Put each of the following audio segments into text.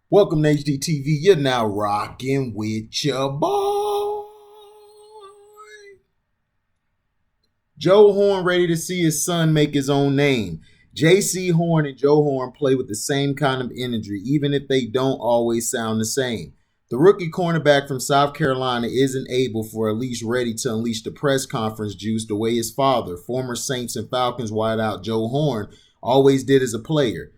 Welcome to HDTV. You're now rocking with your boy. Joe Horn ready to see his son make his own name. Jayceehorn and Joe Horn play with the same kind of energy, even if they don't always sound the same. The rookie cornerback from South Carolina isn't able for at least ready to unleash the press conference juice the way his father, former Saints and Falcons wideout Joe Horn, always did as a player.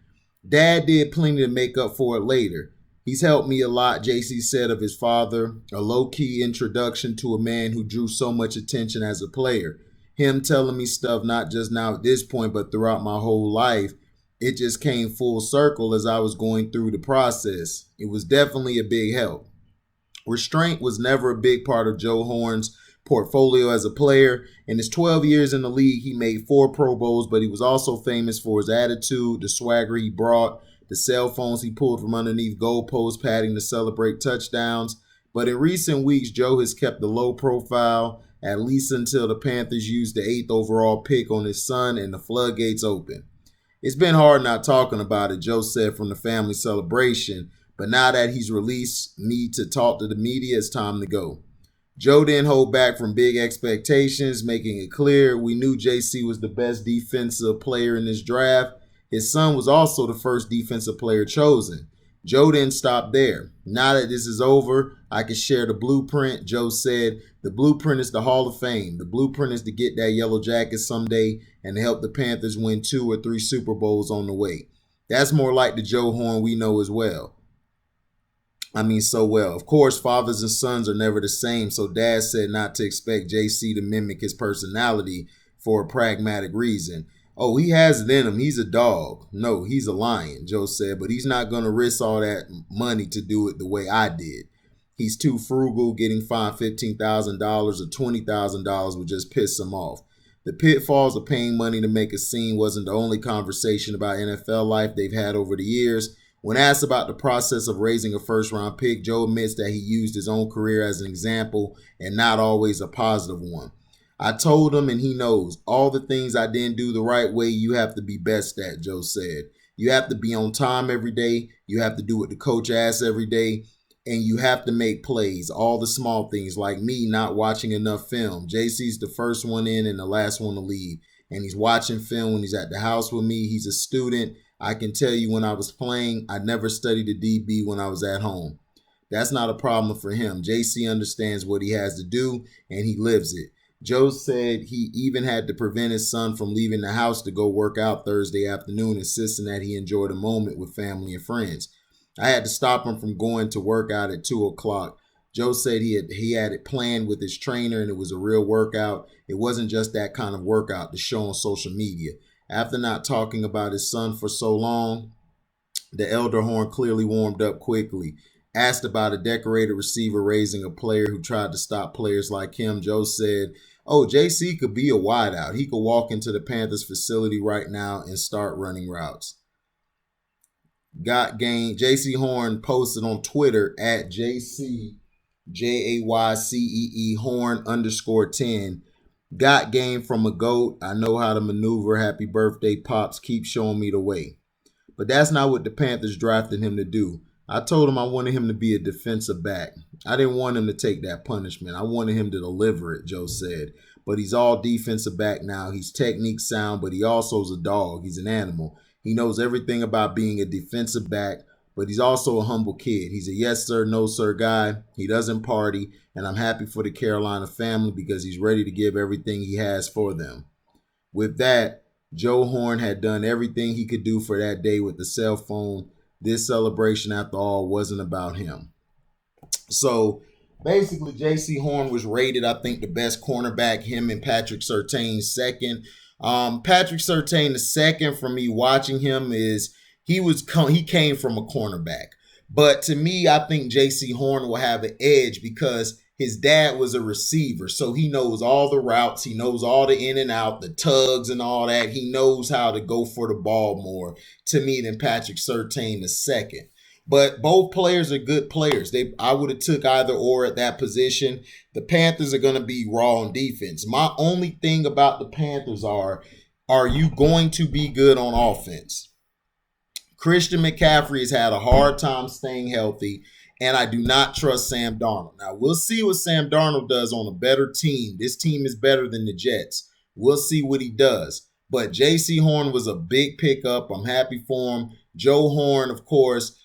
Dad did plenty to make up for it later. He's helped me a lot, JC said of his father, a low-key introduction to a man who drew so much attention as a player. Him telling me stuff not just now at this point, but throughout my whole life. It just came full circle as I was going through the process. It was definitely a big help. Restraint was never a big part of Joe Horn's portfolio as a player. In his 12 years in the league, he made 4 Pro Bowls, but he was also famous for his attitude, the swagger he brought, the cell phones he pulled from underneath goalpost padding to celebrate touchdowns. But in recent weeks, Joe has kept the low profile, at least until the Panthers used the 8th overall pick on his son and the floodgates open. It's been hard not talking about it, Joe said from the family celebration, but now that he's released me to talk to the media, it's time to go. Joe didn't hold back from big expectations, making it clear we knew JC was the best defensive player in this draft. His son was also the first defensive player chosen. Joe didn't stop there. Now that this is over, I can share the blueprint. Joe said, the blueprint is the Hall of Fame. The blueprint is to get that yellow jacket someday and to help the Panthers win 2 or 3 Super Bowls on the way. That's more like the Joe Horn we know as well. So well. Of course, fathers and sons are never the same, so Dad said not to expect JC to mimic his personality for a pragmatic reason. Oh, he has it in him. He's a dog. No, he's a lion, Joe said, but he's not going to risk all that money to do it the way I did. He's too frugal. Getting fined $15,000 or $20,000 would just piss him off. The pitfalls of paying money to make a scene wasn't the only conversation about NFL life they've had over the years. When asked about the process of raising a first-round pick, Joe admits that he used his own career as an example and not always a positive one. I told him, and he knows, all the things I didn't do the right way, you have to be best at, Joe said. You have to be on time every day. You have to do what the coach asks every day. And you have to make plays, all the small things, like me not watching enough film. JC's the first one in and the last one to leave. And he's watching film when he's at the house with me. He's a student. I can tell you when I was playing, I never studied a DB when I was at home. That's not a problem for him. JC understands what he has to do, and he lives it. Joe said he even had to prevent his son from leaving the house to go work out Thursday afternoon, insisting that he enjoy the moment with family and friends. I had to stop him from going to work out at 2 o'clock. Joe said he had it planned with his trainer, and it was a real workout. It wasn't just that kind of workout to show on social media. After not talking about his son for so long, the elder Horn clearly warmed up quickly. Asked about a decorated receiver raising a player who tried to stop players like him, Joe said, oh, JC could be a wideout. He could walk into the Panthers facility right now and start running routes. Got game. Jayceehorn posted on Twitter at JC, JAYCEE Horn _10. Got game from a GOAT. I know how to maneuver. Happy birthday, Pops. Keep showing me the way. But that's not what the Panthers drafted him to do. I told him I wanted him to be a defensive back. I didn't want him to take that punishment. I wanted him to deliver it, Joe said. But he's all defensive back now. He's technique sound, but he also is a dog. He's an animal. He knows everything about being a defensive back, but he's also a humble kid. He's a yes sir, no sir guy. He doesn't party, and I'm happy for the Carolina family because he's ready to give everything he has for them. With that, Joe Horn had done everything he could do for that day with the cell phone. This celebration, after all, wasn't about him. So basically, Jayceehorn was rated, I think, the best cornerback, him and Patrick Surtain second. Patrick Surtain the second, for me watching him, is he came from a cornerback. But to me, I think Jayceehorn will have an edge because his dad was a receiver. So he knows all the routes. He knows all the in and out, the tugs and all that. He knows how to go for the ball more, to me, than Patrick Surtain the second. But both players are good players. I would have took either or at that position. The Panthers are going to be raw on defense. My only thing about the Panthers are you going to be good on offense? Christian McCaffrey has had a hard time staying healthy, and I do not trust Sam Darnold. Now, we'll see what Sam Darnold does on a better team. This team is better than the Jets. We'll see what he does. But Jayceehorn was a big pickup. I'm happy for him. Joe Horn, of course,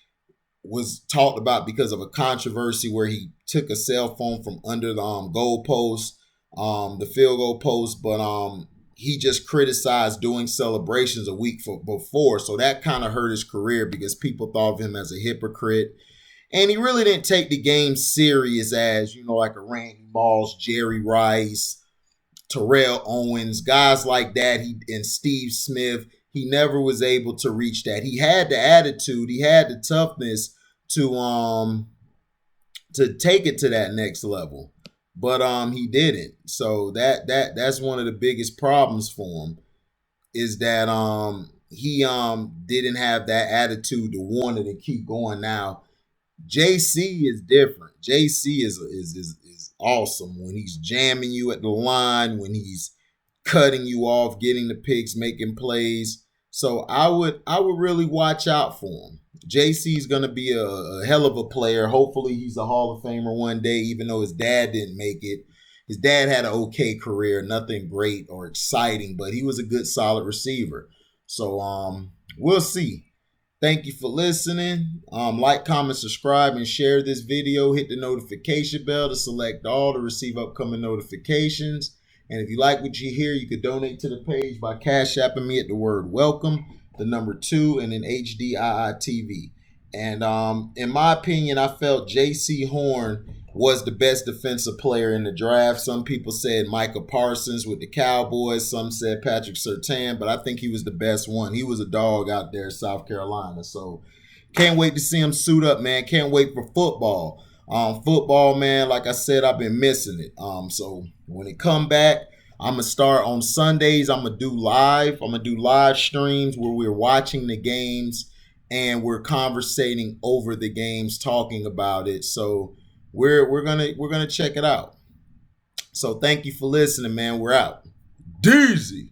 was talked about because of a controversy where he took a cell phone from under the goal post, the field goal post, but he just criticized doing celebrations a week before. So that kind of hurt his career because people thought of him as a hypocrite. And he really didn't take the game serious as, like a Randy Moss, Jerry Rice, Terrell Owens, guys like that, and Steve Smith. He never was able to reach that. He had the attitude, he had the toughness to take it to that next level, but he didn't. So that's one of the biggest problems for him, is that he didn't have that attitude to want it and keep going. Now JC is different. JC is awesome when he's jamming you at the line, when he's cutting you off, getting the picks, making plays. So I would really watch out for him. JC is going to be a hell of a player. Hopefully he's a Hall of Famer one day, even though his dad didn't make it. His dad had an okay career, nothing great or exciting, but he was a good, solid receiver. So we'll see. Thank you for listening. Like, comment, subscribe, and share this video. Hit the notification bell to select all to receive upcoming notifications. And if you like what you hear, you could donate to the page by Cash Apping me at the word welcome, the number 2, and then HDIITV. And in my opinion, I felt Jayceehorn was the best defensive player in the draft. Some people said Micah Parsons with the Cowboys. Some said Patrick Surtain, but I think he was the best one. He was a dog out there in South Carolina. So can't wait to see him suit up, man. Can't wait for football. Football, man, like I said, I've been missing it. So when it come back, I'm going to start on Sundays. I'm going to do live. I'm going to do live streams where we're watching the games and we're conversating over the games, talking about it. So we're gonna check it out. So thank you for listening, man. We're out. Deezy.